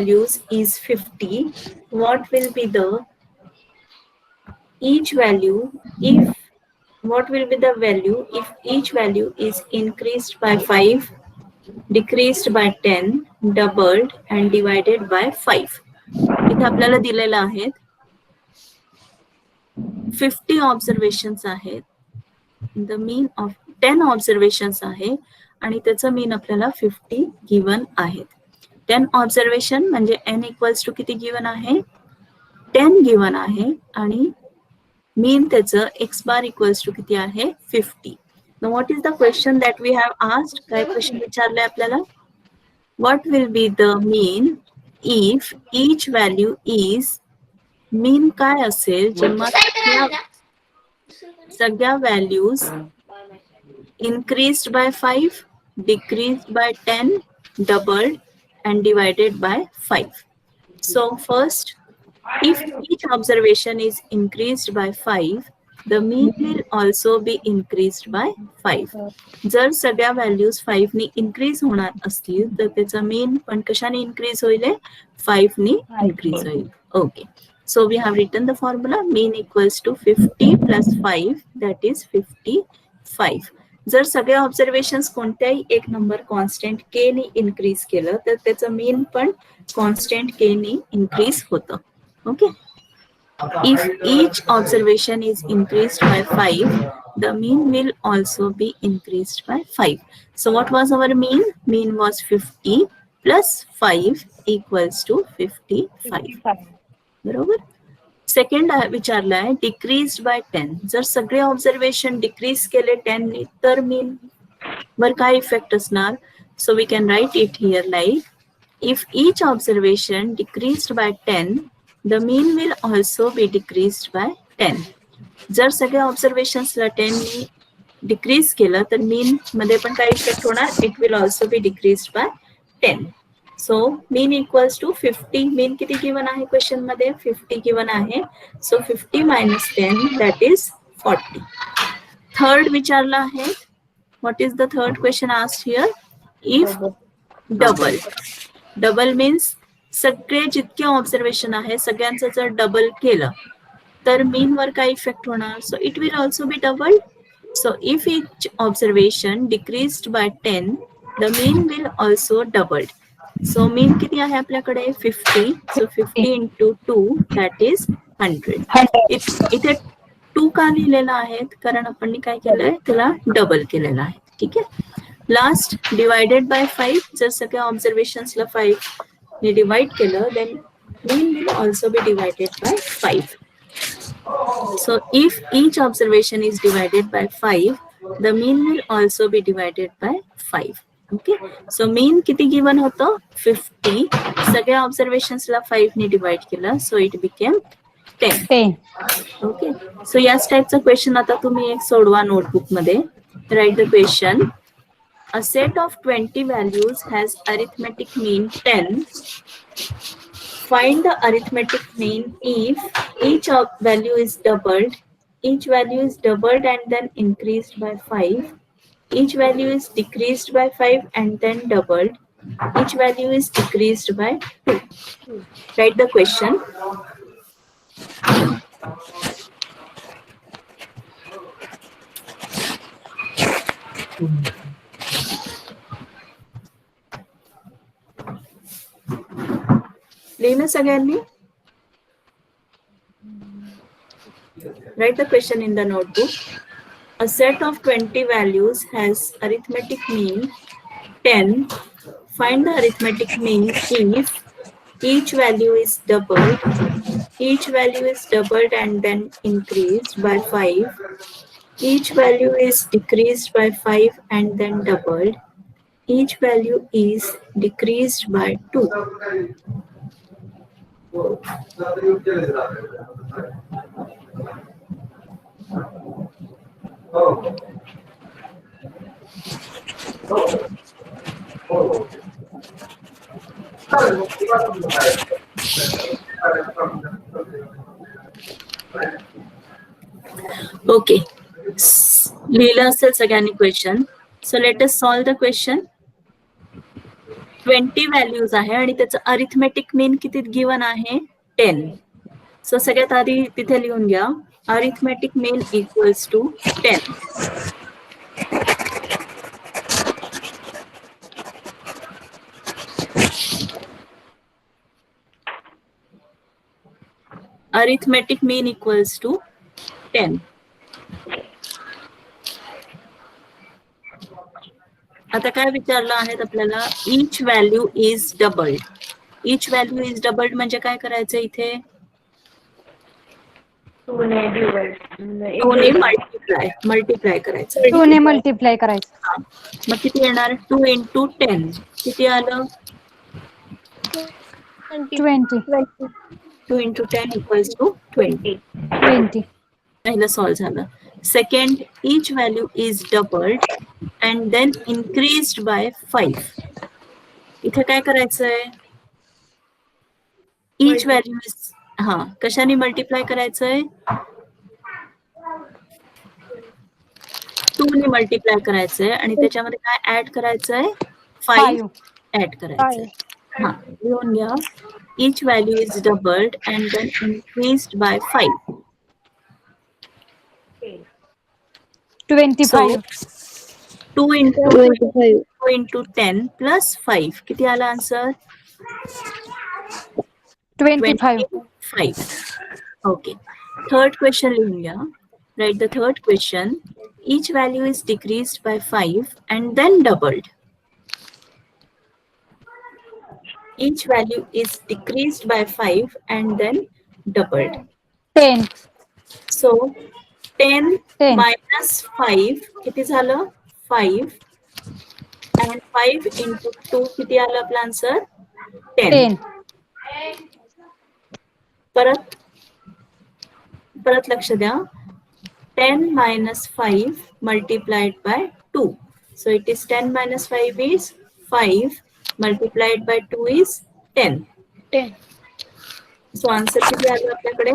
values is 50, what will be the each value if what will be the value if each value is increased by 5, decreased by 10, doubled and divided by 5. इथे आपल्याला दिलेलं आहेत 50 observations आहेत. The mean of 10 observations आहे आणि त्याचं मीन आपल्याला 50 given आहेत. 10 ऑब्झर्वेशन म्हणजे n इक्वल्स टू किती गिवन आहे 10 गिवन आहे आणि मीन त्याचं x बार इक्वल्स टू किती आहे 50. Now what is the question that we have asked? काय क्वेश्चन विचारलंय आपल्याला? What will be the mean if each value is मीन काय असेल जेव्हा सगळ्या values increased by 5, decreased by 10, doubled and divided by 5. So first, if each observation is increased by 5, the mean will also be increased by 5. जर सगळ्या values 5 नी increase होणार असतील तर त्याचा मीन पण कशाने इन्क्रीज होईल 5 नी इन्क्रीज होईल. Okay, so we have written the formula mean equals to 50 plus 5, that is 55. जर सगळे ऑब्झर्वेशन्स कोणत्याही एक नंबर कॉन्स्टंट के नी इन्क्रीज केलं तर त्याचं मीन पण कॉन्स्टंट के नी इन्क्रीज होतं. Okay, if each observation is increased by 5, the mean will also be increased by 5. So what was our mean? Mean was 50 plus 5 equals to 55. बरोबर. सेकंड विचारलाय डिक्रीज बाय 10. जर सगळे ऑब्झर्वेशन डिक्रीज केले 10 ने तर मीन वर काय इफेक्ट असणार? So we can write it here like if each observation decreased by 10, the mean will also be decreased by 10. जर सगळ्या ऑब्झर्वेशन्सला 10 ने डिक्रीज केलं तर मीन मध्ये पण काय इफेक्ट होणार? It will also be decreased by 10. So mean equals to 50. Mean किती गिवन आहे क्वेश्चन मध्ये? 50 गिवन आहे. So 50 minus 10 that is 40. Third विचारला आहे. What is the third question asked here? If double. Double means सगळे जितके observation आहे सगळ्यांचं जर डबल केलं तर मीन वर काय इफेक्ट होणार? So it will also B double. So if each observation decreased by 10, the mean will also doubled. So mean किती आहे आपल्याकडे? 50. So 50 into 2 that is 100. इथे 2 का लिहिलेला आहे? कारण आपण काय केलंय त्याला डबल केलेलं आहे. ठीक आहे. Last divided by 5. जर सगळ्या ऑब्झर्वेशन्सला 5 ने डिवाइड केलं then mean will also be divided by 5. So if each observation is divided by 5, the mean will also be divided by 5. Okay, so mean किती गिवन होतं? 50. सगळ्या ऑब्झर्वेशन्सला 5 ने डिवाइड केलं, so it became 10. Okay, so याच टाइपचा question आता तुम्ही एक सोडवा नोटबुक मध्ये. Right the question. A set of 20 values has arithmetic mean 10. Find the arithmetic mean if each value is doubled, each value is doubled and then increased by 5, each value is decreased by 5 and then doubled, each value is decreased by 2. Write the question. लिहिलं सगळ्यांनी? Write the question in the notebook. A set of 20 values has arithmetic mean 10. Find the arithmetic mean if each value is doubled, each value is doubled and then increased by 5, each value is decreased by 5 and then doubled, each value is decreased by 2. Okay, लिहिलं असेल सगळ्यांनी question. So let us solve the question. 20 values आहे आणि त्याचं arithmetic मीन किती given आहे 10. So सगळ्यात आधी तिथे लिहून घ्या arithmetic mean equals to 10. Arithmetic mean equals to 10. आता काय विचारलं आहे आपल्याला each value is doubled. Each value is doubled म्हणजे काय करायचं इथे 2 ने मल्टिप्लाय करायचं 2 ने मल्टिप्लाय करायचं. मग किती येणार 2 into 10 किती आलं 20. 2 into 10 equals to 20. पहिलं सॉल्व झालं. Second each value is doubled and then increased by 5. इथे काय करायचंय each value is कशाने मल्टिप्लाय करायचंय 2 ने मल्टिप्लाय करायचंय आणि त्याच्यामध्ये काय ऍड करायचंय 5 ऍड करायचंय. लिहून घ्या each value is doubled and then increased by 5. 25. 2 into 10 plus 5 किती आला आन्सर 25. 25. Okay. Third question लिहून घ्या. Write the third question. Each value is decreased by 5 and then doubled. Each value is decreased by 5 and then doubled. 10. So 10 10. minus 5 किती झालं 5 and 5 into 2 किती आलं आपलं answer 10. परत लक्ष द्या 10 minus 5 multiplied by 2. So it is 10 minus 5 is 5 multiplied by 2 is 10. So answer किती आलं आपल्याकडे